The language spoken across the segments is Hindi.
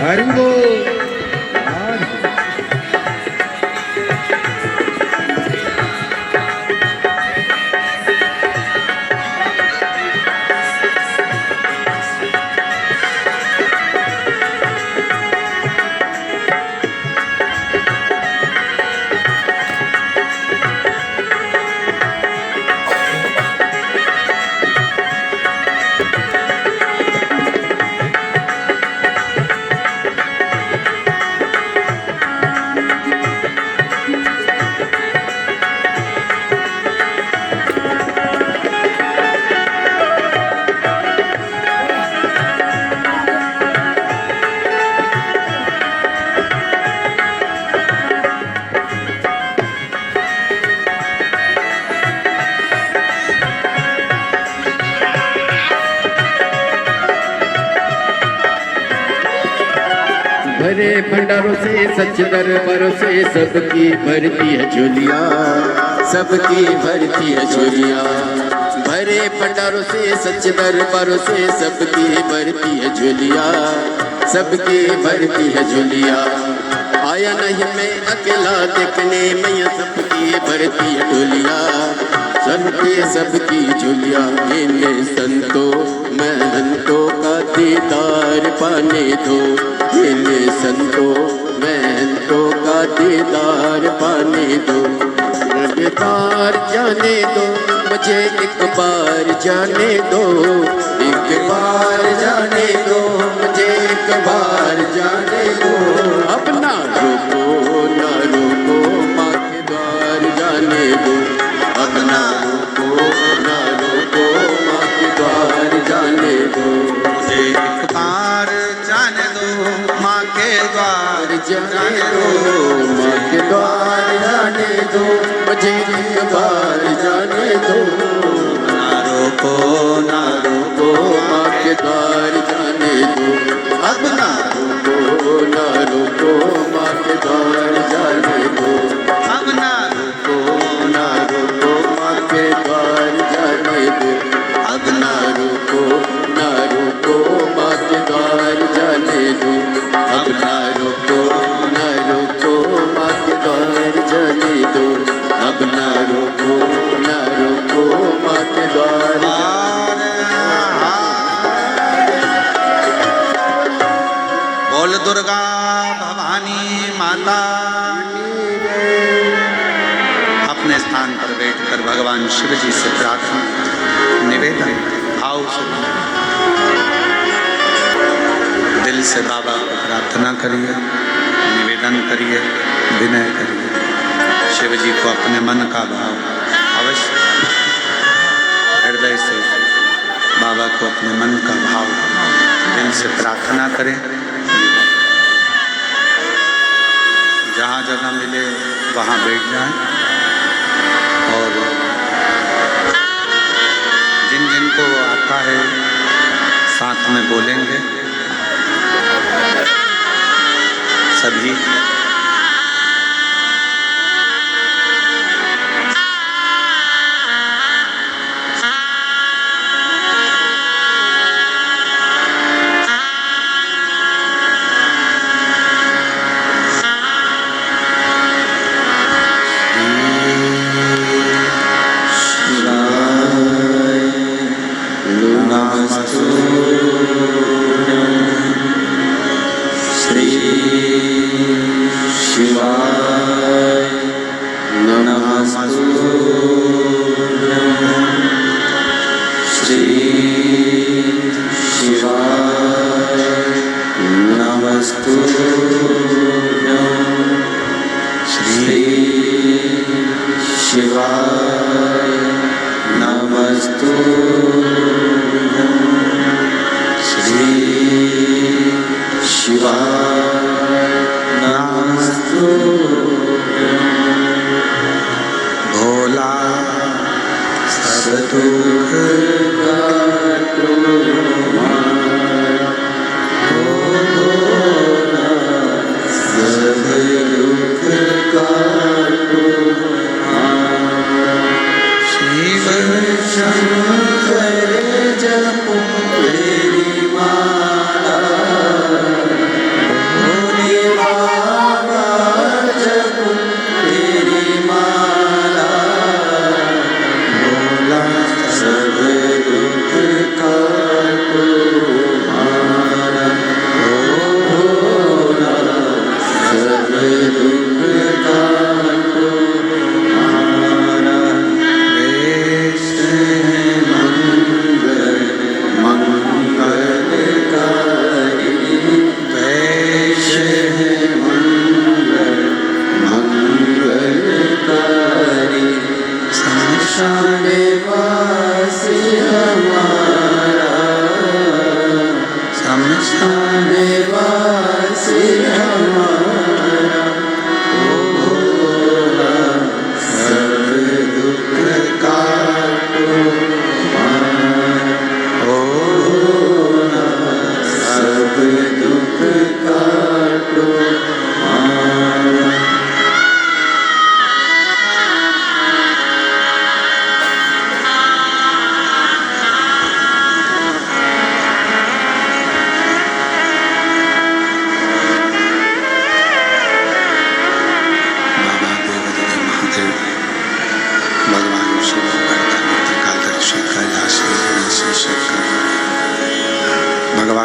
हरि बोल। भरे भंडारों से सच दरबारों से सबकी भरती है झोलिया, सबकी भरती है झोलिया। भरे भंडारों से सच दरबारों से सबकी भरती है झोलिया, सबकी भरती है झोलिया। आया नहीं मैं अकेला देखने, मैया सबकी भरती है झोलिया, सबकी झोलिया। इन्हें संतों महंतों का दीदार पाने दो, इन्हें संतों महंतों का दीदार पाने दो। रबदार जाने दो मुझे एक बार जाने दो, एक बार जाने दो मुझे एक बार जाने दो। अपना रोको ना रोको माँ के द्वार जाने दो, अपना रोको ना रोको माँ के द्वार जाने दो। मुझे एक बार जाने दो माँ के द्वार जाने दो, माँ के द्वार जाने दो, मुझे एक बार जाने दो। ना रोको ना रोको माँ के द्वार जाने दो, अब ना रोको ना रोको माँ के द्वार जाने दो। अब ना रोको ना रोको माँ के द्वार जाने दो, अब ना रोको ना रोको माँ के द्वार जाने दो। अब ना रोको ना रोको माँ के द्वार जाने दो, अब ना रोको ना रोको माँ के द्वार जाने दो। बोल दुर्गा भवानी माता। अपने स्थान पर बैठकर भगवान शिव जी से प्रार्थना निवेदन भाव से दिल से बाबा को प्रार्थना करिए, निवेदन करिए, विनय करिए। शिव जी को अपने मन का भाव अवश्य हृदय से बाबा को अपने मन का भाव दिल से प्रार्थना करें। जहाँ जगह मिले वहाँ बैठ जाएं और जिन जिन को आता है साथ में बोलेंगे सभी।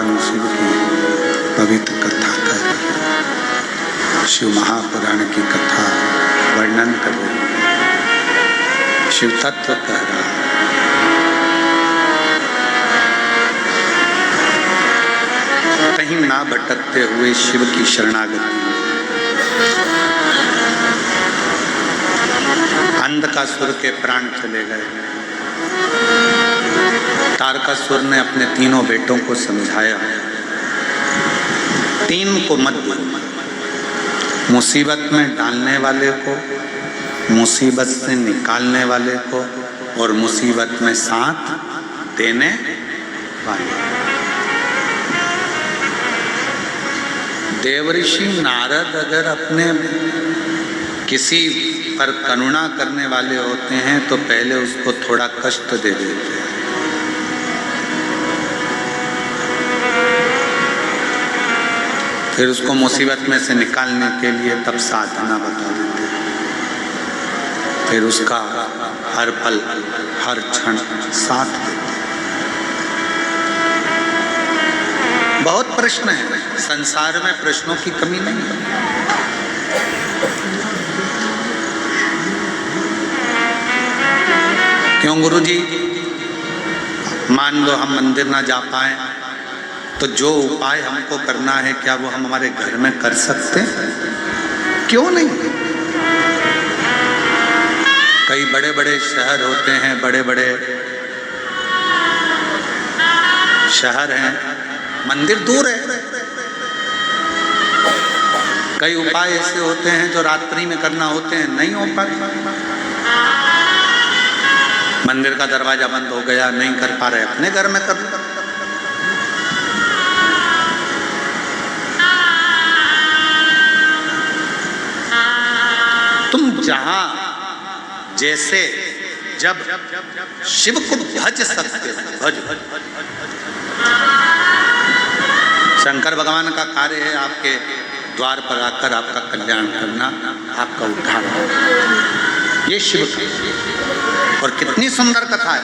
भगवान शिव की पवित्र कथा कर रही है, शिव महापुराण की कथा वर्णन कर रही है, शिव तत्व कह रहा है। कहीं ना भटकते हुए शिव की शरणागति। अंधकासुर के प्राण चले गए। तारकासुर ने अपने तीनों बेटों को समझाया, तीन को मत दो, मुसीबत में डालने वाले को, मुसीबत से निकालने वाले को और मुसीबत में साथ देने वाले। देवऋषि नारद अगर अपने किसी पर करुणा करने वाले होते हैं तो पहले उसको थोड़ा कष्ट दे देते हैं, फिर उसको मुसीबत में से निकालने के लिए तब साधना बता देते हैं, फिर उसका हर पल हर क्षण साथ देते हैं। बहुत प्रश्न है, संसार में प्रश्नों की कमी नहीं है। क्यों गुरुजी? मान लो हम मंदिर ना जा पाए तो जो उपाय हमको करना है क्या वो हम हमारे घर में कर सकते? क्यों नहीं? कई बड़े बड़े शहर होते हैं, बड़े बड़े शहर हैं, मंदिर दूर है। कई उपाय ऐसे होते हैं जो रात्रि में करना होते हैं, नहीं हो पाते। मंदिर का दरवाजा बंद हो गया, नहीं कर पा रहे, अपने घर में कर लो। तुम जहां जैसे जब शिव को भज सकते हो, भज। शंकर भगवान का कार्य है आपके द्वार पर आकर आपका कल्याण करना, आपका उद्धार करना। ये शिव का। और कितनी सुंदर कथा है।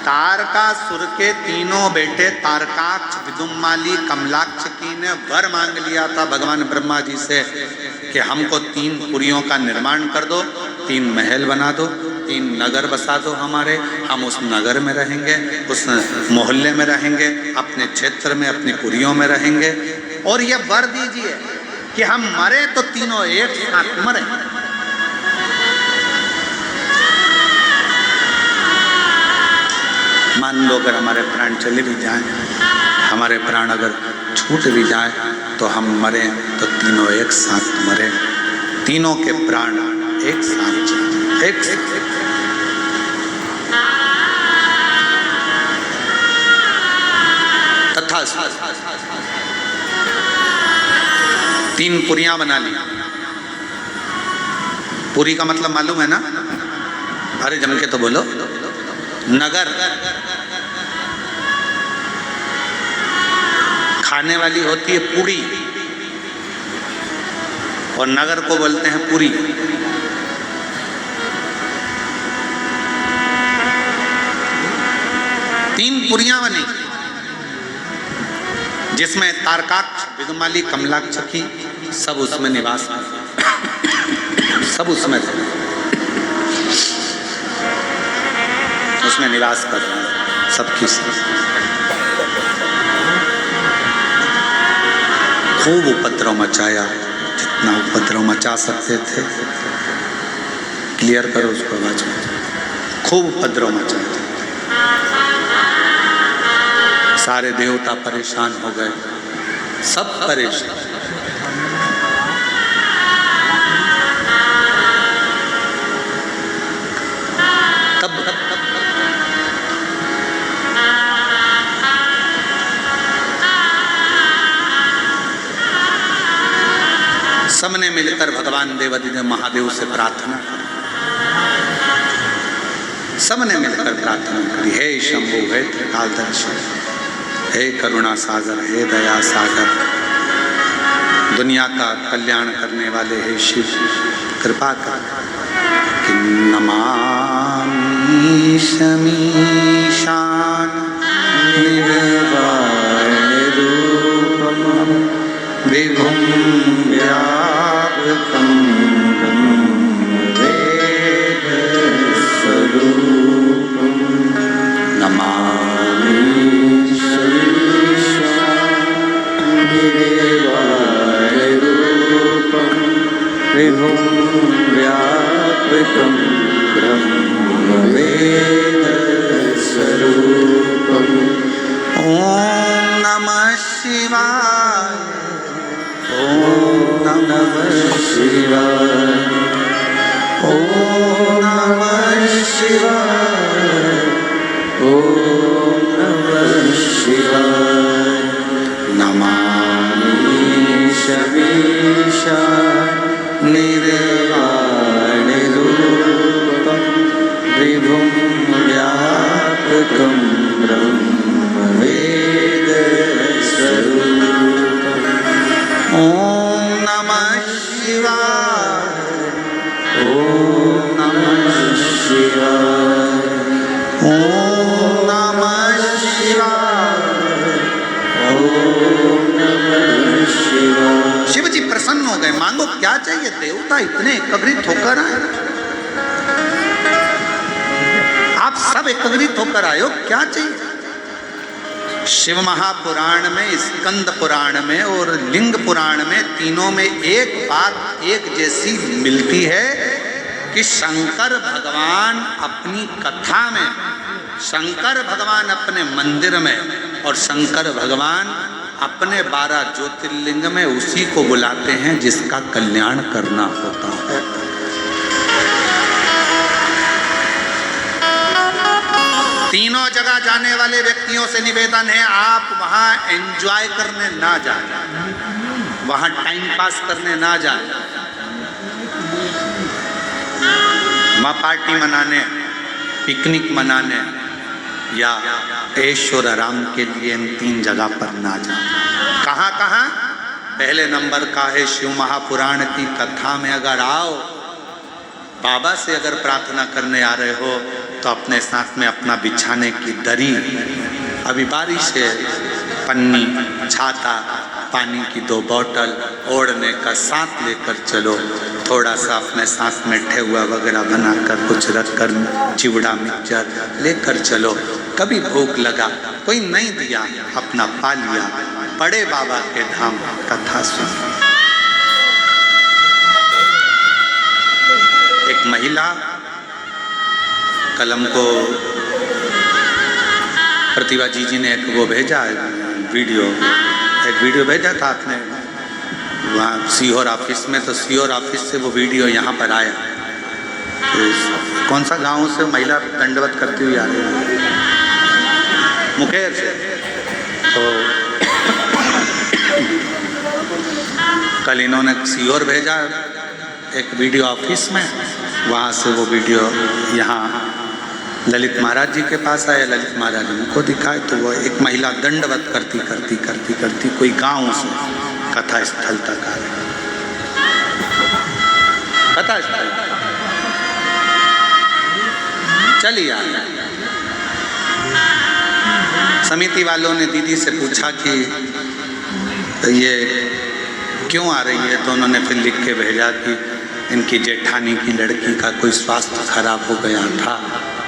तारकासुर के तीनों बेटे तारकाक्ष, विदुम्माली, कमलाक्ष की ने वर मांग लिया था भगवान ब्रह्मा जी से कि हमको 3 पुरियों का निर्माण कर दो, 3 महल बना दो, 3 नगर बसा दो हमारे, हम उस नगर में रहेंगे, उस मोहल्ले में रहेंगे, अपने क्षेत्र में अपनी पुरियों में रहेंगे। और ये वर दीजिए कि हम मरे तो तीनों एक साथ मरे। मान लो अगर हमारे प्राण चले भी जाएं, हमारे प्राण अगर छूट भी जाए तो हम मरे तो तीनों एक साथ मरे, तीनों के प्राण एक साथ एक तथा 3 पुरियां बना ली। पुरी का मतलब मालूम है ना? अरे जम के तो बोलो। नगर खाने वाली होती है पूरी और नगर को बोलते हैं पुरी। तीन पुरियां बनी जिसमें तारकाक्ष, विदुम्माली, कमलाक्ष की सब उसमें निवास सब उसमें उसमें निवास कर रहे हैं सबकी सब। खूब उपद्रव मचाया, जितना उपद्रव मचा सकते थे। क्लियर करो उसको आवाज में। खूब उपद्रव मचाया, सारे देवता परेशान हो गए, सब परेशान। तब सबने मिलकर भगवान देवादिदेव महादेव से प्रार्थना की। सबने मिलकर प्रार्थना करी, हे शंभु, हे त्रिकालदर्शी, हे करुणा सागर, हे दया सागर, दुनिया का कल्याण करने वाले हे शिव, कृपा कर कि नमामि शमीशान निर्वाण रूप नमः शिवाय, ओम नमः शिवाय, ओम नमः शिवाय, ओम नमः शिवाय। नमामि शमीशा निर्वाणरूपं विभुं व्यापकं ब्रह्मवेदस्वरूपम्। ॐ नमः शिवाय, ओम नमः शिवाय। ॐ नमः शिवाय, ओम नमः शिवाय। शिव जी प्रसन्न हो गए। मांगो क्या चाहिए, देवता इतने एकत्रित होकर आए, आप सब एकत्रित होकर आए हो, क्या चाहिए। शिव महापुराण में, स्कंद पुराण में और लिंग पुराण में, तीनों में एक बात एक जैसी मिलती है कि शंकर भगवान अपनी कथा में, शंकर भगवान अपने मंदिर में और शंकर भगवान अपने 12 ज्योतिर्लिंग में उसी को बुलाते हैं जिसका कल्याण करना होता है। तीनों जगह जाने वाले व्यक्तियों से निवेदन है, आप वहां एंजॉय करने ना जाएं, वहां टाइम पास करने ना जाएं, वहां पार्टी मनाने, पिकनिक मनाने या ऐश्वर्य आराम के लिए इन 3 जगह पर ना जाएं। कहाँ कहाँ? पहले नंबर का है शिव महापुराण की कथा में अगर आओ, बाबा से अगर प्रार्थना करने आ रहे हो तो अपने साथ में अपना बिछाने की दरी, अभी बारिश है, पन्नी, छाता, पानी की 2 बोतल, ओढ़ने का साथ लेकर चलो। थोड़ा सा अपने साथ में ठेहुआ वगैरह बनाकर कुछ रखकर चिवड़ा मिक्सचर लेकर चलो। कभी भूख लगा, कोई नहीं दिया, अपना पा लिया, बड़े बाबा के धाम कथा सुन। एक महिला कलम को प्रतिभा जी ने एक वो भेजा वीडियो, एक वीडियो भेजा था आपने वहाँ सीहोर ऑफिस में, तो सीहोर ऑफिस से वो वीडियो यहाँ पर आया। तो कौन सा गांव से महिला दंडवत करती हुई आ रही है, मुंगेर से। तो कल इन्होंने सीहोर भेजा एक वीडियो ऑफिस में, वहाँ से वो वीडियो यहाँ ललित महाराज जी के पास आया। ललित महाराज ने उनको दिखाए तो वो एक महिला दंडवत करती करती करती करती कोई गांव से कथा स्थल तक आ गई। कथा स्थल चली आ गई। समिति वालों ने दीदी से पूछा कि ये क्यों आ रही है, तो उन्होंने फिर लिख के भेजा कि इनकी जेठानी की लड़की का कोई स्वास्थ्य खराब हो गया था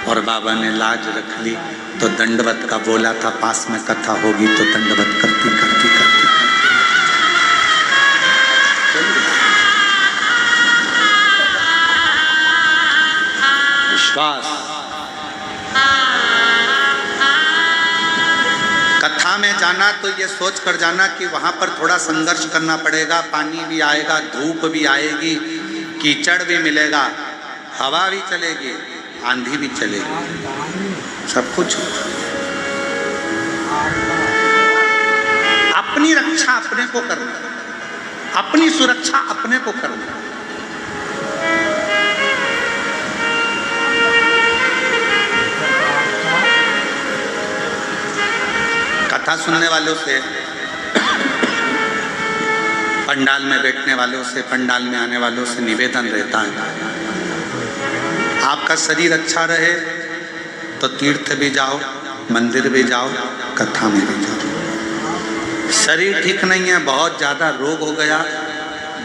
और बाबा ने लाज रख ली, तो दंडवत का बोला था, पास में कथा होगी तो दंडवत करती करती करती। विश्वास। कथा में जाना तो ये सोच कर जाना कि वहां पर थोड़ा संघर्ष करना पड़ेगा, पानी भी आएगा, धूप भी आएगी, कीचड़ भी मिलेगा, हवा भी चलेगी, आंधी भी चलेगी, सब कुछ। अपनी रक्षा अपने को करना, अपनी सुरक्षा अपने को करना। कथा सुनने वालों से, पंडाल में बैठने वालों से, पंडाल में आने वालों से निवेदन रहता है, आपका शरीर अच्छा रहे तो तीर्थ भी जाओ, मंदिर भी जाओ, कथा में भी जाओ। शरीर ठीक नहीं है, बहुत ज़्यादा रोग हो गया,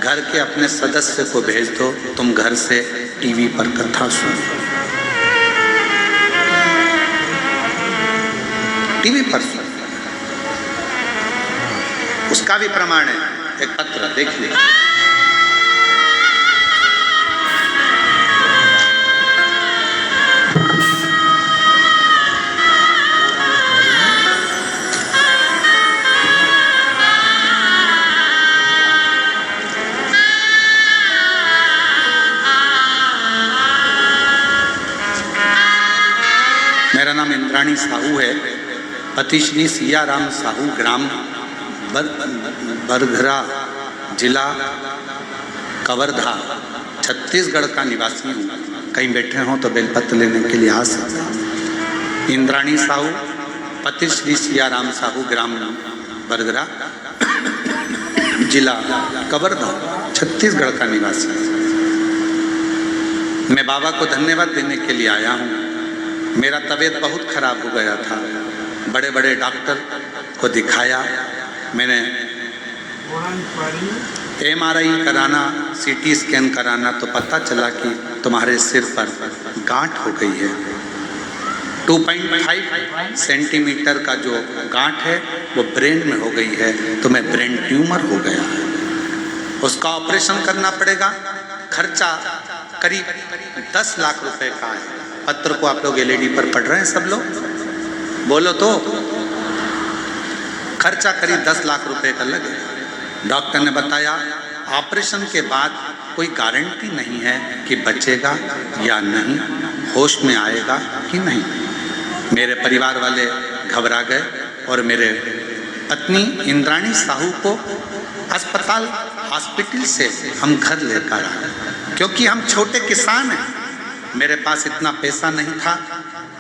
घर के अपने सदस्य को भेज दो, तुम घर से टीवी पर कथा सुनो, टीवी पर सुनो। उसका भी प्रमाण है, एक पत्र देखिए। इंद्राणी साहू है, पति श्री सियाराम साहू, ग्राम बरघरा, जिला कवर्धा, छत्तीसगढ़ का निवासी हूँ। कहीं बैठे हों तो बेलपत्र लेने के लिए आ सकते हैं। इंद्राणी साहू, पति श्री सियाराम साहू, ग्राम बरघरा, जिला कवर्धा, छत्तीसगढ़ का निवासी। मैं बाबा को धन्यवाद देने के लिए आया हूँ। मेरा तबीयत बहुत खराब हो गया था, बड़े बड़े डॉक्टर को दिखाया। मैंने MRI कराना, CT स्कैन कराना, तो पता चला कि तुम्हारे सिर पर गांठ हो गई है। 2.5 सेंटीमीटर का जो गांठ है वो ब्रेन में हो गई है, तुम्हें ब्रेन ट्यूमर हो गया है, उसका ऑपरेशन करना पड़ेगा। खर्चा करीब 10 लाख रुपए का है। पत्र को आप लोग LED पर पढ़ रहे हैं सब लोग, बोलो तो। खर्चा करीब 10 लाख रुपए का लगेगा। डॉक्टर ने बताया ऑपरेशन के बाद कोई गारंटी नहीं है कि बचेगा या नहीं, होश में आएगा कि नहीं। मेरे परिवार वाले घबरा गए और मेरे पत्नी इंद्राणी साहू को अस्पताल हॉस्पिटल से हम घर लेकर आए, क्योंकि हम छोटे किसान हैं। मेरे पास इतना पैसा नहीं था।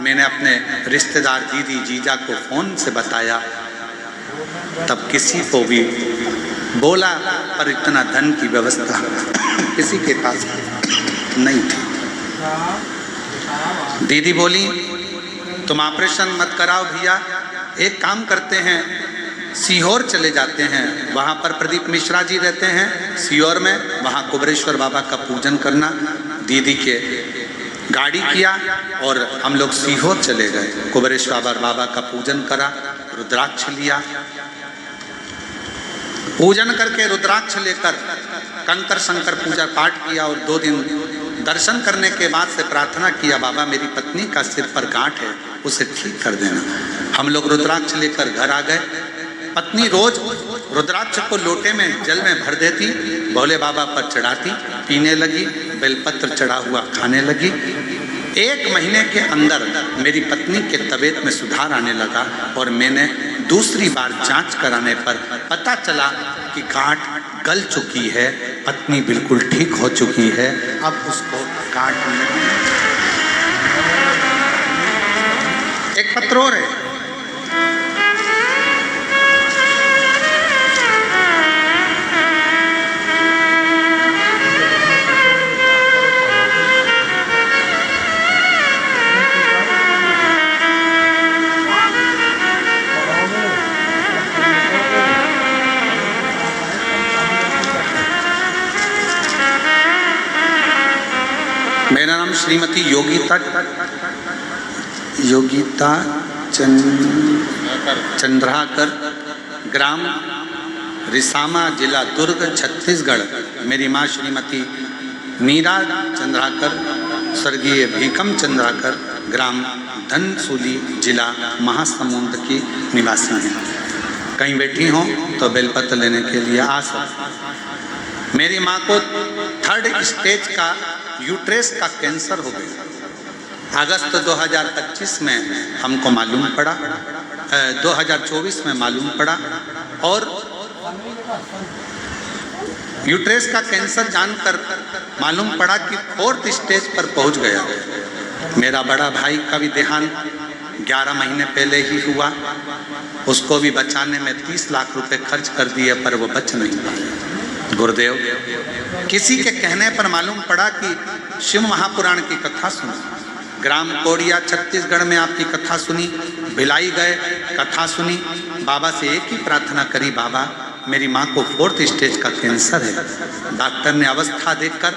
मैंने अपने रिश्तेदार दीदी जीजा को फ़ोन से बताया, तब किसी को भी बोला, पर इतना धन की व्यवस्था किसी के पास नहीं थी। दीदी बोली तुम ऑपरेशन मत कराओ भैया, एक काम करते हैं, सीहोर चले जाते हैं, वहाँ पर प्रदीप मिश्रा जी रहते हैं सीहोर में, वहाँ कुबेरेश्वर बाबा का पूजन करना। दीदी के गाड़ी किया और हम लोग सीहोर चले गए। कुबेरेश्वर बाबा का पूजन करा, रुद्राक्ष लिया, पूजन करके रुद्राक्ष लेकर कंकर शंकर पूजा पाठ किया और 2 दिन दर्शन करने के बाद से प्रार्थना किया, बाबा मेरी पत्नी का सिर पर गांठ है, उसे ठीक कर देना। हम लोग रुद्राक्ष लेकर घर आ गए। पत्नी रोज रुद्राक्ष को लोटे में जल में भर देती, भोले बाबा पर चढ़ाती, पीने लगी, बेलपत्र चढ़ा हुआ खाने लगी। 1 महीने के अंदर मेरी पत्नी के तबीयत में सुधार आने लगा और मैंने दूसरी बार जांच कराने पर पता चला कि गांठ गल चुकी है, पत्नी बिल्कुल ठीक हो चुकी है। अब उसको गांठ नहीं। एक पत्र और है, मेरा नाम श्रीमती योगिता चंद्राकर, ग्राम रिसामा, जिला दुर्ग, छत्तीसगढ़। मेरी माँ श्रीमती नीरा चंद्राकर, स्वर्गीय भीकम चंद्राकर, ग्राम धनसूली, जिला महासमुंद की निवासी हैं। कहीं बैठी हों तो बेलपत्र लेने के लिए आ सकते। मेरी माँ को 3rd स्टेज का यूट्रेस का कैंसर हो गया। अगस्त 2025 में हमको मालूम पड़ा, 2024 में मालूम पड़ा, और यूट्रेस का कैंसर जानकर मालूम पड़ा कि 4th स्टेज पर पहुंच गया। मेरा बड़ा भाई का भी देहांत 11 महीने पहले ही हुआ। उसको भी बचाने में 30 लाख रुपए खर्च कर दिए, पर वो बच नहीं पाया। गुरुदेव, किसी के कहने पर मालूम पड़ा कि शिव महापुराण की कथा सुनी। ग्राम कोड़िया, छत्तीसगढ़ में आपकी कथा सुनी। भिलाई गए, कथा सुनी। बाबा से एक ही प्रार्थना करी, बाबा मेरी माँ को 4th स्टेज का कैंसर है। डॉक्टर ने अवस्था देखकर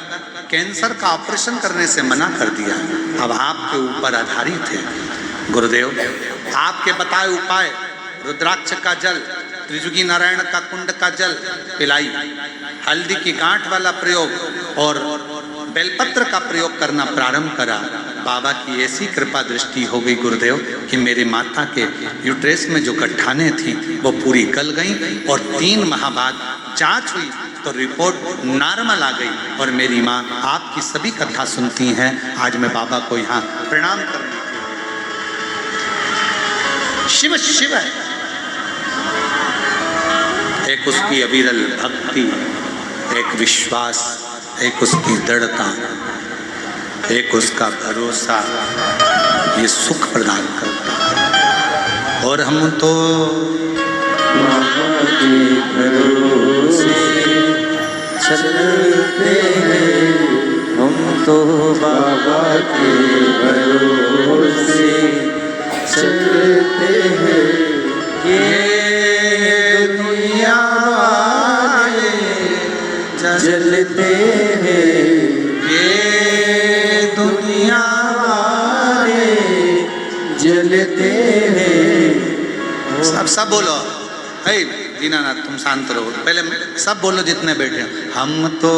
कैंसर का ऑपरेशन करने से मना कर दिया। अब आपके ऊपर आधारित है। गुरुदेव, आपके बताए उपाय, रुद्राक्ष का जल, त्रिजुगी नारायण का कुंड का जल पिलाई, हल्दी की गांठ वाला प्रयोग और बेलपत्र का प्रयोग करना प्रारंभ करा। बाबा की ऐसी कृपा दृष्टि हो गई गुरुदेव कि मेरी माता के यूट्रेस में जो गठाने थी वो पूरी गल गई और 3 माह बाद जांच हुई तो रिपोर्ट नॉर्मल आ गई। और मेरी माँ आपकी सभी कथा सुनती हैं। आज मैं बाबा को यहाँ प्रणाम करने शिव शिव है। एक उसकी अविरल भक्ति, एक विश्वास, एक उसकी दृढ़ता, एक उसका भरोसा, ये सुख प्रदान करता है। और हम तो बाबा के भरोसे चलते हैं, हम तो बाबा के भरोसे चलते हैं। ये दुनिया वाले जलते हैं, ये दुनिया वाले जलते हैं। सब बोलो। हे दीनानाथ तुम शांत रहो, पहले सब बोलो जितने बैठे हैं। हम तो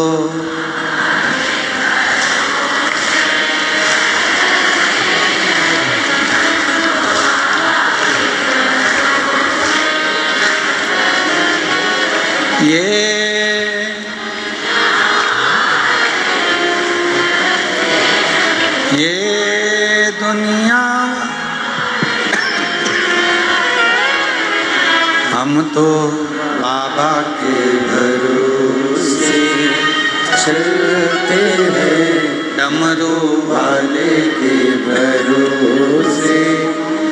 ये दुनिया हम तो बाबा के भरोसे चलते हैं, डमरू वाले के भरोसे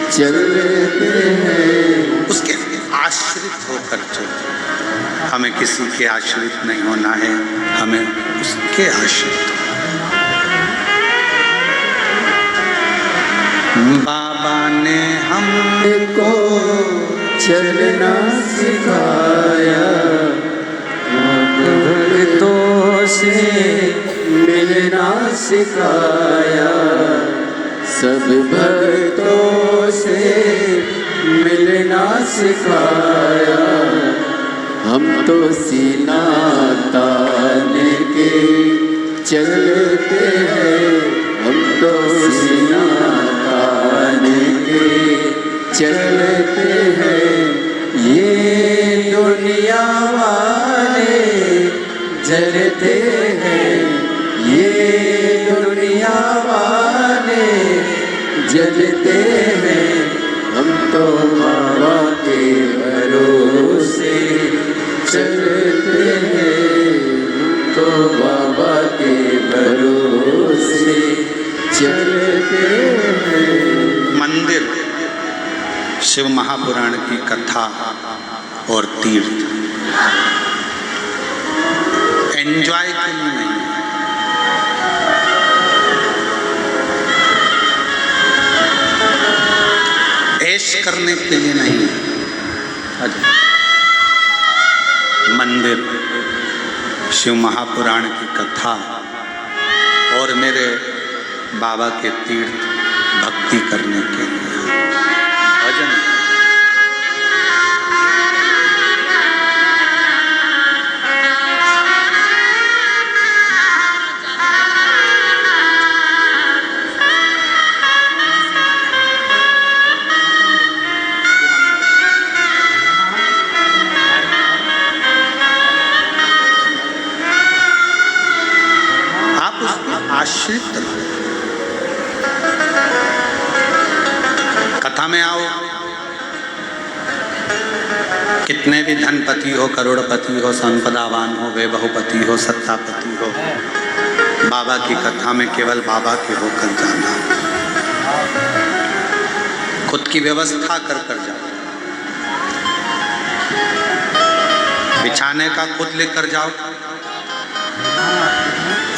चलते हैं। उसके आश्रित होकर चलो। हमें किसी के आश्रित नहीं होना है, हमें उसके आश्रित। बाबा ने हमको चलना सिखाया, भक्तों से मिलना सिखाया, सब भक्तों से मिलना सिखाया। हम तो सीना ताने के चलते हैं, हम तो सीना ताने के चलते हैं। ये दुनिया वाले जलते हैं, ये दुनिया वाले जलते हैं। हम तो बाबा के भरोसे चलते हैं, हम तो बाबा के भरोसे चलते हैं। मंदिर, शिव महापुराण की कथा और तीर्थ एंजॉय के लिए नहीं, ऐश करने के लिए नहीं। मंदिर, शिव महापुराण की कथा और मेरे बाबा के तीर्थ भक्ति करने के लिए, भजन। आप उसके आश्रित रहो। कथा में आओ, कितने भी धनपति हो, करोड़पति हो, संपदावान हो, वैभवपति हो, सत्तापति हो, बाबा की कथा में केवल बाबा के होकर जाना। खुद की व्यवस्था कर जाओ, बिछाने का खुद लेकर जाओ,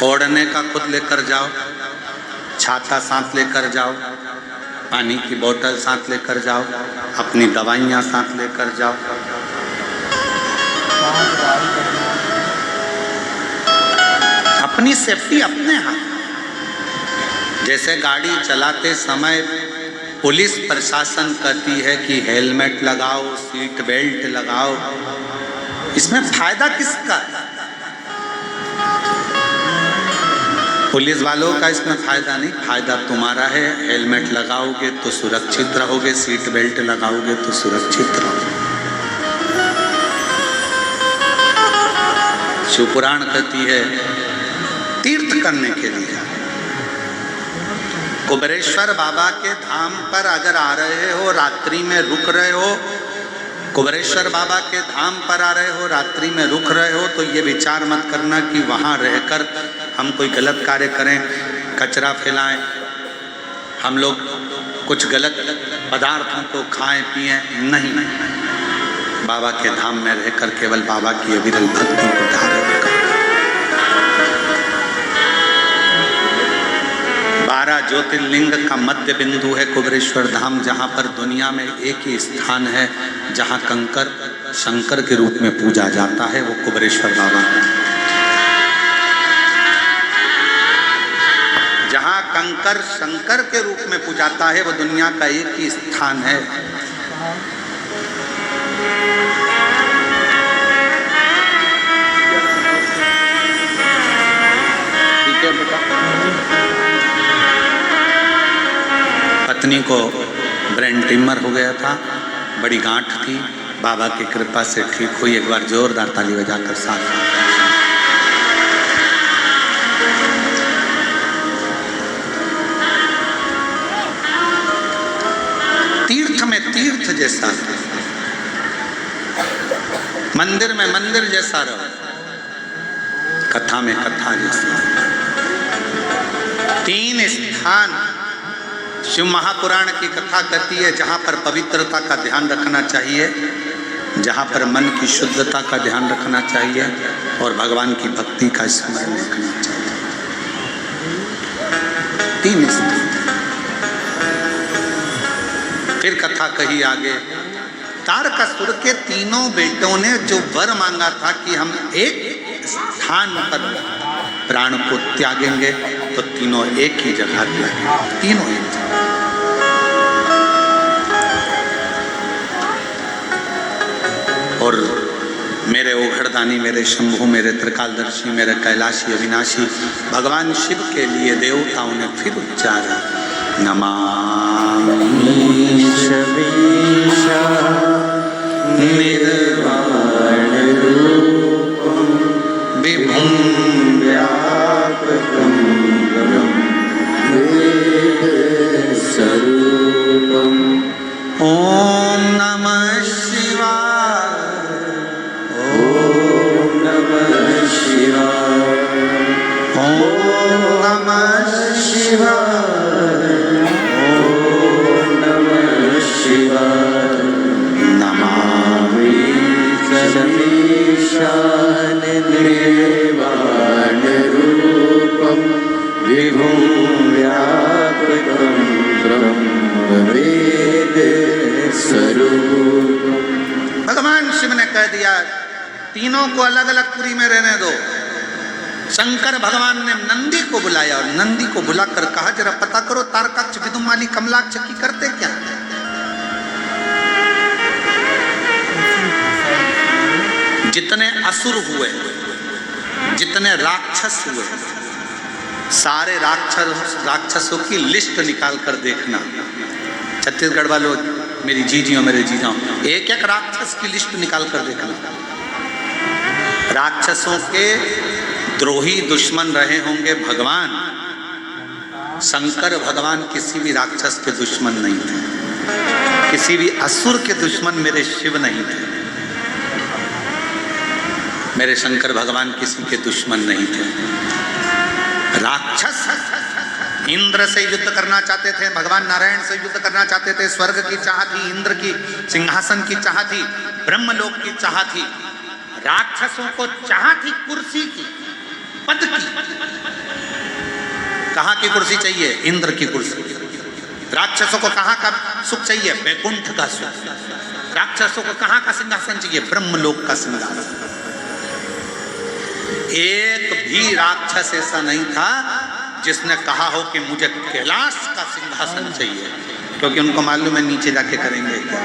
ओढ़ने का खुद लेकर जाओ, छाता साथ लेकर जाओ, पानी की बोतल साथ लेकर जाओ, अपनी दवाइयाँ साथ लेकर जाओ। अपनी सेफ्टी अपने हाथ। जैसे गाड़ी चलाते समय पुलिस प्रशासन कहती है कि हेलमेट लगाओ, सीट बेल्ट लगाओ, इसमें फायदा किसका है? पुलिस वालों का इसमें फायदा नहीं, फायदा तुम्हारा है। हेलमेट लगाओगे तो सुरक्षित रहोगे, सीट बेल्ट लगाओगे तो सुरक्षित रहोगे। शिवपुराण कहती है तीर्थ करने के लिए कुबेरेश्वर बाबा के धाम पर अगर आ रहे हो, रात्रि में रुक रहे हो, कुबेरेश्वर बाबा के धाम पर आ रहे हो, रात्रि में रुक रहे हो, तो ये विचार मत करना कि वहाँ रहकर हम कोई गलत कार्य करें, कचरा फैलाएं, हम लोग कुछ गलत पदार्थों को खाएं पिएं। नहीं, बाबा के धाम में रहकर केवल बाबा की अविरल भक्ति को धारण करें। 12 ज्योतिर्लिंग का मध्य बिंदु है कुबेरेश्वर धाम, जहाँ पर दुनिया में एक ही स्थान है जहाँ कंकर शंकर के रूप में पूजा जाता है, वो कुबेरेश्वर बाबा है। जहाँ कंकर शंकर के रूप में पूजाता है, वो दुनिया का एक ही स्थान है। ठीक है बेटा। पत्नी को ब्रेन ट्यूमर हो गया था, बड़ी गांठ थी, बाबा की कृपा से ठीक हुई। एक बार जोरदार ताली बजाकर साथ। तीर्थ में तीर्थ जैसा, मंदिर में मंदिर जैसा रहो, कथा में कथा जैसा। 3 स्थान शिव महापुराण की कथा कहती है जहाँ पर पवित्रता का ध्यान रखना चाहिए, जहाँ पर मन की शुद्धता का ध्यान रखना चाहिए और भगवान की भक्ति का स्मरण रखना चाहिए। 3 स्थान। फिर कथा कही आगे, तारकासुर के 3 बेटों ने जो वर मांगा था कि हम एक स्थान पर प्राण को त्यागेंगे, तो तीनों एक ही जगह त्यागेंगे, तीनों एक जगह। और मेरे ओघड़दानी, मेरे शंभु, मेरे त्रिकालदर्शी, मेरे कैलाशी अविनाशी भगवान शिव के लिए देवताओं ने फिर उच्चारा, नमामि शमीशा निर्वाण रूपं विभुं व्यापकं स्वरूपम्। ओम नमः शिवाय, ओम नमः शिवाय, ओम नमः शिवाय, ओम नमः शिवाय। नमामि शमीशान निर्वाण रूपं विभुं व्यापकं ब्रह्मवेद स्वरूपम्। भगवान शिव ने कह दिया तीनों को अलग अलग पुरी में रहने दो। शंकर भगवान ने नंदी को बुलाया और नंदी को बुलाकर कहा, जरा पता करो तारकाक्ष, विदुमाली, कमलाक्ष की करते क्या? जितने असुर हुए, जितने राक्षस हुए, सारे राक्षसों की लिस्ट निकाल कर देखना। छत्तीसगढ़ वालों, मेरी जीजियों, मेरे जीजाओं, एक एक राक्षस की लिस्ट निकाल कर देखना। राक्षसों के द्रोही दुश्मन रहे होंगे भगवान, शंकर भगवान किसी भी राक्षस के दुश्मन नहीं थे, किसी भी असुर के दुश्मन मेरे शिव नहीं थे। मेरे शंकर भगवान किसी के दुश्मन नहीं थे। राक्षस इंद्र से युद्ध करना चाहते थे, भगवान नारायण से युद्ध करना चाहते थे, स्वर्ग की चाह थी, इंद्र की सिंहासन की चाह थी, ब्रह्मलोक की चाह थी। राक्षसों को चाह थी कुर्सी की, पद की। कहाँ की कुर्सी चाहिए? इंद्र की कुर्सी। राक्षसों को कहाँ का सुख चाहिए? वैकुंठ का सुख। राक्षसों को कहाँ का सिंहासन चाहिए? ब्रह्मलोक का सिंहासन। एक भी राक्षस ऐसा नहीं था जिसने कहा हो कि मुझे कैलाश का सिंहासन चाहिए, क्योंकि उनको मालूम है नीचे जाके करेंगे क्या।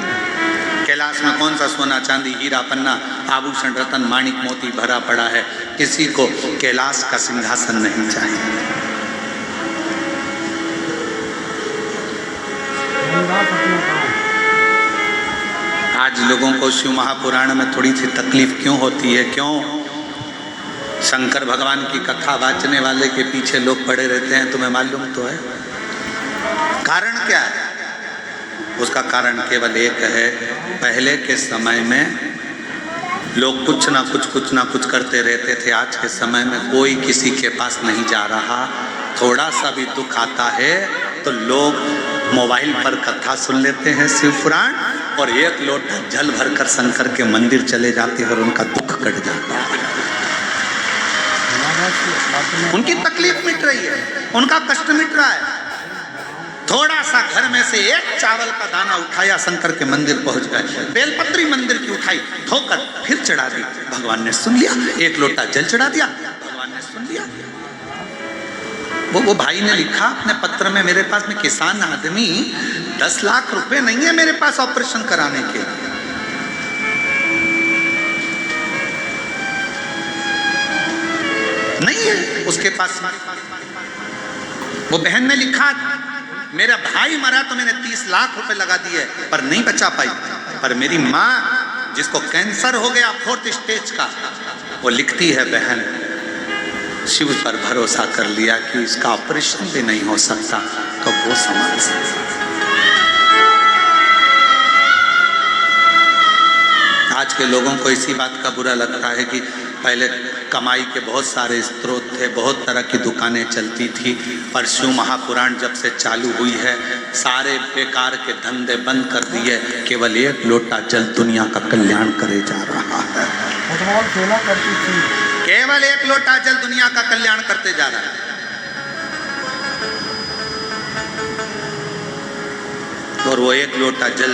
कैलाश में कौन सा सोना चांदी हीरा पन्ना आभूषण रतन माणिक मोती भरा पड़ा है। किसी को कैलाश का सिंहासन नहीं चाहिए। आज लोगों को शिव महापुराण में थोड़ी सी तकलीफ क्यों होती है? क्यों? शंकर भगवान की कथा वाचने वाले के पीछे लोग पड़े रहते हैं, तुम्हें मालूम तो है। कारण क्या है? उसका कारण केवल एक है, पहले के समय में लोग कुछ ना कुछ करते रहते थे। आज के समय में कोई किसी के पास नहीं जा रहा। थोड़ा सा भी दुख आता है तो लोग मोबाइल पर कथा सुन लेते हैं, शिव पुराण, और एक लोटा जल भरकर शंकर के मंदिर चले जाते हैं और उनका दुख कट जाता है। उनकी तकलीफ मिट रही है, उनका कष्ट मिट रहा है। थोड़ा सा घर में से एक चावल का दाना उठाया, शंकर के मंदिर पहुंच गए। बेलपत्री मंदिर की उठाई, ठोकर फिर चढ़ा दी, भगवान ने सुन लिया। एक लोटा जल चढ़ा दिया, भगवान ने सुन लिया। वो भाई ने लिखा अपने पत्र में, मेरे पास में किसान आदमी, 10 लाख रुपए नहीं है मेरे पास ऑपरेशन कराने के। नहीं है उसके पास। वो बहन ने लिखा, मेरा भाई मरा तो मैंने 30 लाख रुपए लगा दिए पर नहीं बचा पाई। पर मेरी माँ जिसको कैंसर हो गया 4th स्टेज का, वो लिखती है, बहन शिव पर भरोसा कर लिया कि इसका ऑपरेशन भी नहीं हो सकता तो वो संभाल सकता। आज के लोगों को इसी बात का बुरा लगता है कि पहले कमाई के बहुत सारे स्रोत थे, बहुत तरह की दुकानें चलती थी, पर शिव महापुराण जब से चालू हुई है सारे बेकार के धंधे बंद कर दिए। केवल एक लोटा जल दुनिया का कल्याण करे जा रहा है। फुटबॉल खेला करती थी, केवल एक लोटा जल दुनिया का कल्याण करते जा रहा है। और वो एक लोटा जल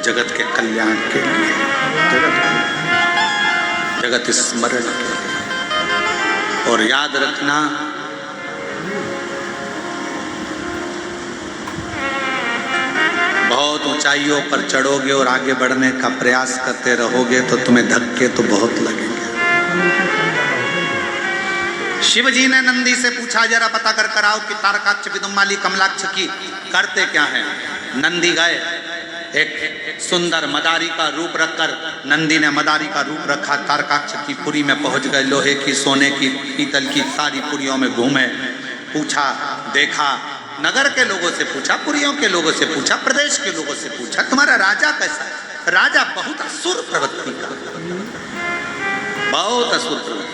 जगत के कल्याण के लिए, जगत स्मरण के लिए। और याद रखना, बहुत ऊंचाइयों पर चढ़ोगे और आगे बढ़ने का प्रयास करते रहोगे तो तुम्हें धक्के तो बहुत लगेंगे। शिव जी ने नंदी से पूछा, जरा पता कर कराओ कि तारकाक्ष विदुम्माली कमलाक्ष की करते क्या है। नंदी गए, एक सुंदर मदारी का रूप रखकर नंदी ने मदारी का रूप रखा, तारकाक्ष की पुरी में पहुंच गए। लोहे की, सोने की, पीतल की सारी पुरियों में घूमे, पूछा, देखा, नगर के लोगों से पूछा, पुरियों के लोगों से पूछा, प्रदेश के लोगों से पूछा, तुम्हारा राजा कैसा है? राजा बहुत असुर प्रवृत्ति का, बहुत असुर प्रवृत्ति,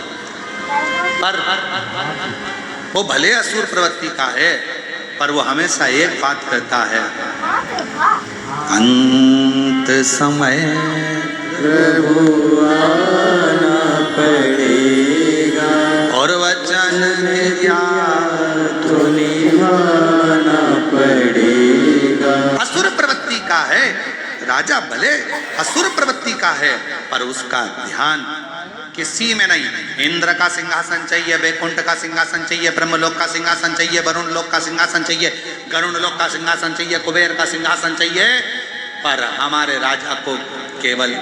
पर वो भले असुर प्रवृत्ति का है पर वो हमेशा एक बात कहता है, अंत समय प्रभु आना पड़ेगा और वचन दिया तो निभाना पड़ेगा। असुर प्रवृत्ति का है राजा, भले असुर प्रवृत्ति का है पर उसका ध्यान किसी में नहीं। इंद्र का सिंहासन चाहिए, वैकुंठ का सिंहासन चाहिए, ब्रह्मलोक का सिंहासन चाहिए, वरुण लोक का सिंहासन चाहिए, गरुण लोक का सिंहासन चाहिए, कुबेर का सिंहासन चाहिए, पर हमारे राजा को केवल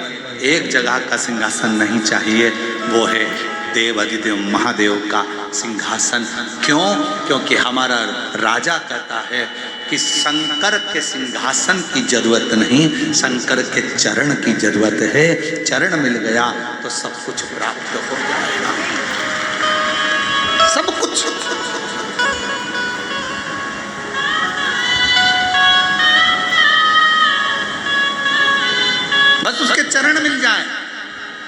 एक जगह का सिंहासन नहीं चाहिए, वो है देव अधिदेव महादेव का सिंहासन। क्यों? क्योंकि हमारा राजा कहता है कि शंकर के सिंहासन की जरूरत नहीं, शंकर के चरण की जरूरत है। चरण मिल गया तो सब कुछ प्राप्त हो जाएगा, सब कुछ। बस उसके चरण मिल जाए,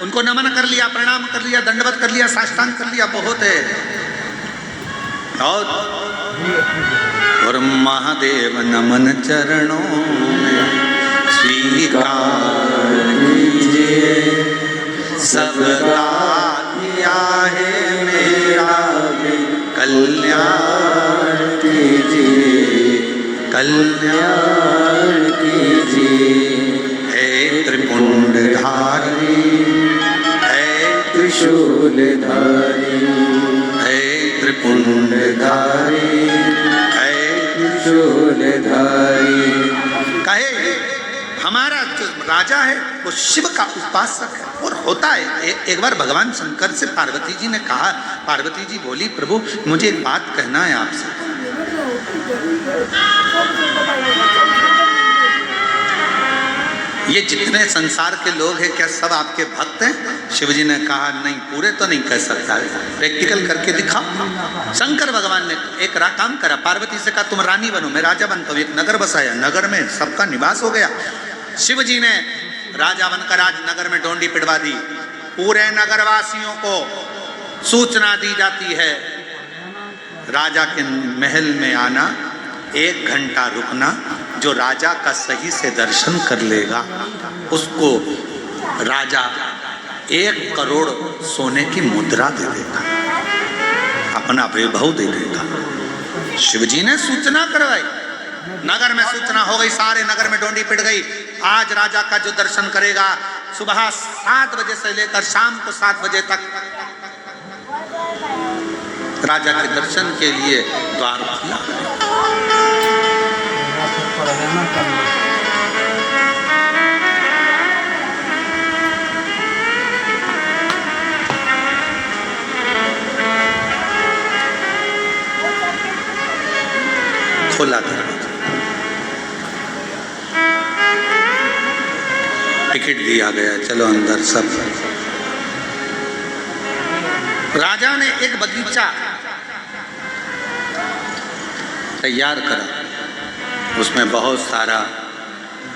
उनको नमन कर लिया, प्रणाम कर लिया, दंडवत कर लिया, साष्टांग कर लिया, बहुत है। और महादेव नमन चरणों में स्वीकार कीजिए, सबका किया है मेरा कल्याण कीजिए, कल्याण कीजिए। हे त्रिपुंडधारी, हे त्रिशूलधारी, हे त्रिपुंडधारी, हे त्रिशूलधारी। कहे हमारा जो राजा है वो शिव का उपासक है। और होता है, एक बार भगवान शंकर से पार्वती जी ने कहा, पार्वती जी बोली, प्रभु मुझे एक बात कहना है आपसे। ये जितने संसार के लोग हैं क्या सब आपके भक्त सकते हैं? शिव जी ने कहा नहीं, पूरे तो नहीं कह सकता, प्रैक्टिकल करके दिखाओ। शंकर भगवान ने एक काम करा, पार्वती से कहा तुम रानी बनो, मैं राजा बनता हूँ। एक नगर बसाया, नगर में सबका निवास हो गया। शिव जी ने राजा बनकर आज नगर में डोंडी पिटवा दी। पूरे नगरवासियों को सूचना दी जाती है, राजा के महल में आना, 1 घंटा रुकना, जो राजा का सही से दर्शन कर लेगा उसको राजा 1 करोड़ सोने की मुद्रा दे देगा, अपना वैभव दे देगा। शिव जी ने सूचना करवाई, नगर में सूचना हो गई, सारे नगर में डोंडी पिट गई। आज राजा का जो दर्शन करेगा सुबह 7 बजे से लेकर शाम को 7 बजे तक राजा के दर्शन के लिए द्वार खुला। खोला दरवाजा, टिकट दिया गया, चलो अंदर सब। राजा ने एक बगीचा तैयार करा, उसमें बहुत सारा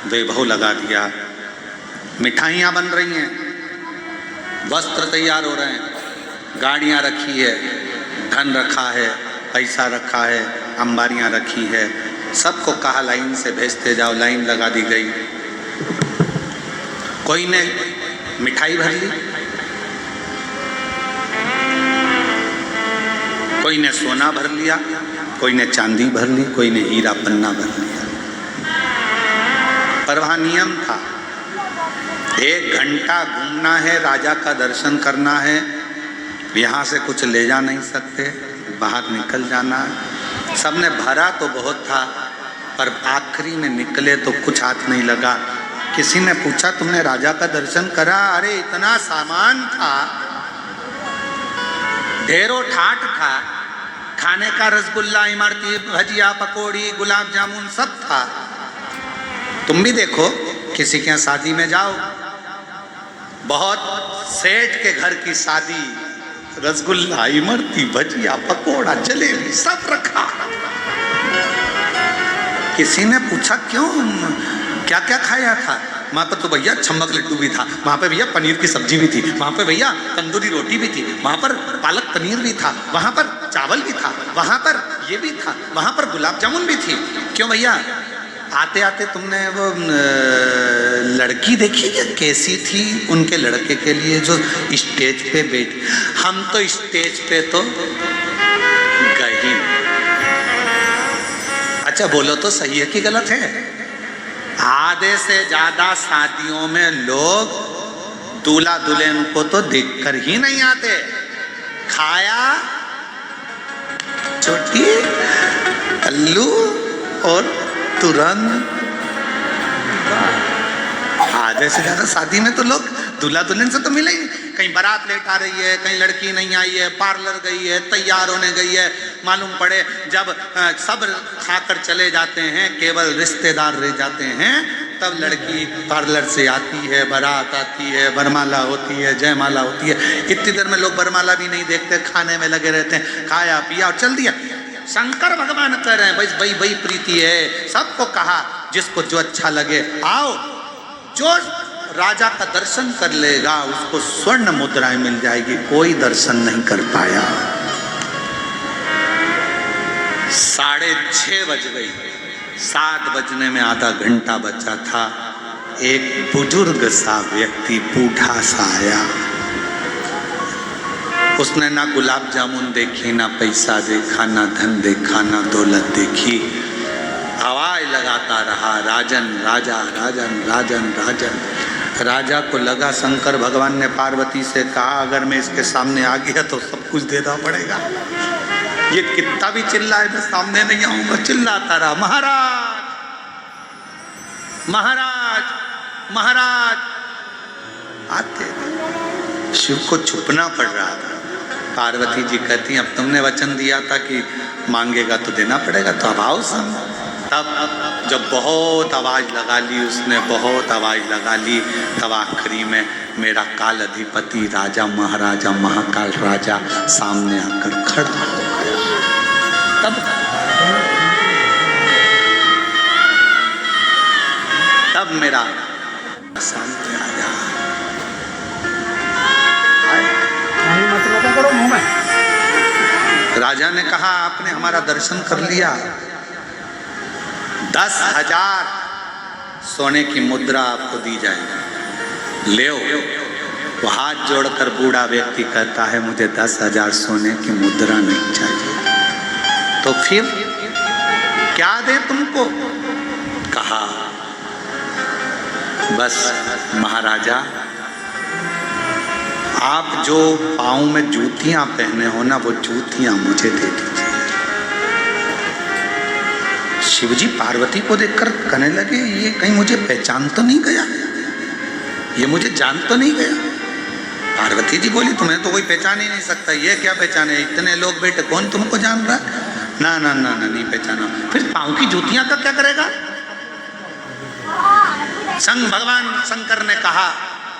वैभव लगा दिया, मिठाइयाँ बन रही हैं, वस्त्र तैयार हो रहे हैं, गाड़ियाँ रखी है, धन रखा है, पैसा रखा है, अंबारियाँ रखी है। सबको कहा लाइन से भेजते जाओ, लाइन लगा दी गई। कोई ने मिठाई भर ली, कोई ने सोना भर लिया, कोई ने चांदी भर ली, कोई ने हीरा पन्ना भर लिया। पर वहाँ नियम था, 1 घंटा घूमना है, राजा का दर्शन करना है, यहाँ से कुछ ले जा नहीं सकते, बाहर निकल जाना है। सबने भरा तो बहुत था, पर आखिरी में निकले तो कुछ हाथ नहीं लगा। किसी ने पूछा तुमने राजा का दर्शन करा? अरे इतना सामान था, ढेरों ठाट था, खाने का रसगुल्ला, इमरती, भजिया, पकौड़ी, गुलाब जामुन सब था। तुम भी देखो, किसी के यहाँ शादी में जाओ, बहुत सेठ के घर की शादी, रसगुल्ला, इमरती, भजिया, पकौड़ा, जलेबी सब रखा। किसी ने पूछा क्यों, क्या क्या खाया था? वहाँ पर तो भैया छम्मक लड्डू भी था, वहाँ पे भैया पनीर की सब्जी भी थी, वहाँ पे भैया तंदूरी रोटी भी थी, वहाँ पर पालक पनीर भी था, वहाँ पर चावल भी था, वहाँ पर ये भी था, वहाँ पर गुलाब जामुन भी थी। क्यों भैया, आते आते तुमने वो लड़की देखी क्या कैसी थी उनके लड़के के लिए जो स्टेज पे बैठ? हम तो स्टेज पे तो गए ही। अच्छा बोलो तो सही है कि गलत है? आधे से ज्यादा शादियों में लोग दूल्हा दुल्हन को तो देखकर ही नहीं आते। खाया छोटी अल्लू और तुरंत। आधे से ज्यादा शादी में तो लोग दूल्हा दुल्हन से तो मिले ही नहीं। कहीं बारात लेट आ रही है, कहीं लड़की नहीं आई है, पार्लर गई है, तैयार होने गई है, मालूम पड़े जब सब खाकर चले जाते हैं, केवल रिश्तेदार रह जाते हैं, तब लड़की पार्लर से आती है, बारात आती है, वरमाला होती है, जयमाला होती है। इतनी देर में लोग वरमाला भी नहीं देखते, खाने में लगे रहते हैं, खाया पिया और चल दिया। शंकर भगवान कह रहे हैं भाई वही प्रीति है। सबको कहा जिसको जो अच्छा लगे आओ, जो राजा का दर्शन कर लेगा उसको स्वर्ण मुद्राएं मिल जाएगी। कोई दर्शन नहीं कर पाया। 6:30 बज गई, 7 बजने में आधा घंटा बचा था। एक बुजुर्ग सा व्यक्ति बूढ़ा सा आया। उसने ना गुलाब जामुन देखी, ना पैसा देखा, ना धन देखा, ना दौलत देखी। आवाज लगाता रहा, राजन राजा, राजन राजन राजन। राजा को लगा शंकर भगवान ने पार्वती से कहा अगर मैं इसके सामने आ गया तो सब कुछ देना पड़ेगा। ये कितना भी चिल्लाए मैं सामने नहीं आऊंगा। चिल्लाता रहा, महाराज महाराज महाराज। आते शिव को छुपना पड़ रहा था। पार्वती जी कहती अब तुमने वचन दिया था कि मांगेगा तो देना पड़ेगा, तो अब आओ सामने। तब जब बहुत आवाज़ लगा ली उसने, बहुत आवाज़ लगा ली, तब आखिरी में मेरा काल अधिपति राजा महाराजा महाकाल राजा सामने आकर खड़ा हो तब मेरा शांति राजा करो मुंह में। राजा ने कहा आपने हमारा दर्शन कर लिया, 10,000 सोने की मुद्रा आपको दी जाएगी, ले वो हाथ जोड़कर बूढ़ा व्यक्ति कहता है मुझे 10,000 सोने की मुद्रा नहीं चाहिए। तो फिर क्या दे तुमको? कहा बस महाराजा आप जो पाँव में जूतियां पहने हो ना, वो जूतियां मुझे दे दीजिए। शिवजी पार्वती को देखकर कहने लगे ये कहीं मुझे पहचान तो नहीं गया, ये मुझे जान तो नहीं गया। पार्वती जी बोली तुम्हें तो कोई पहचान ही नहीं सकता, ये क्या पहचाने, इतने लोग बैठे कौन तुमको जान रहा? ना ना ना ना नहीं पहचाना। फिर पाँव की जूतियां का क्या करेगा? भगवान शंकर ने कहा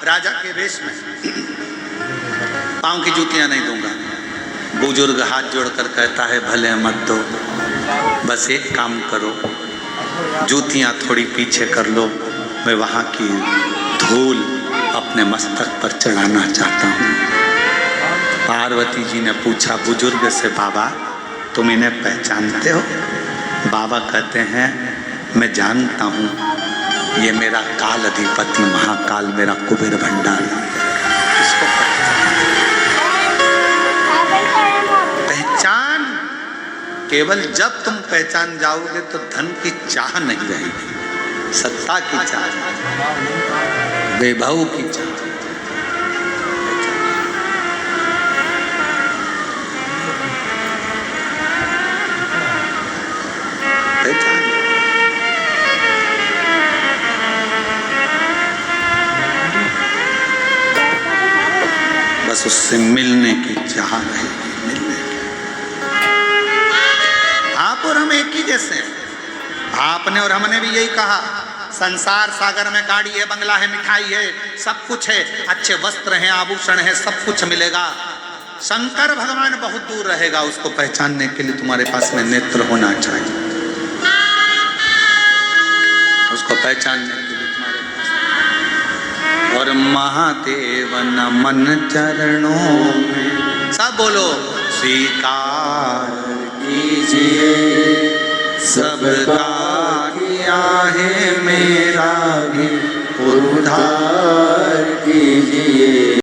राजा के वेश में पाँव की जूतियां नहीं दूंगा। बुजुर्ग हाथ जोड़कर कहता है भले मत दो, बस एक काम करो, जूतियां थोड़ी पीछे कर लो, मैं वहां की धूल अपने मस्तक पर चढ़ाना चाहता हूँ। पार्वती जी ने पूछा बुजुर्ग से बाबा तुम इन्हें पहचानते हो? बाबा कहते हैं मैं जानता हूँ, ये मेरा काल अधिपति महाकाल मेरा कुबेर भंडार। इसको पहचान केवल जब तुम पहचान जाओगे तो धन की चाह नहीं रहेगी, सत्ता की चाह, वैभव की चाह। पहचान बस उससे मिलने की चाह है, मिलने की। आप और हम एक ही जैसे हैं। आपने और हमने भी यही कहा संसार सागर में गाड़ी है, बंगला है, मिठाई है, सब कुछ है, अच्छे वस्त्र हैं, आभूषण है, सब कुछ मिलेगा। शंकर भगवान बहुत दूर रहेगा, उसको पहचानने के लिए तुम्हारे पास में नेत्र होना चाहिए, उसको पहचानने के लिए तुम्हारे पास। और महादेव नमन चरणों में, सब बोलो स्वीकार कीजिए सबका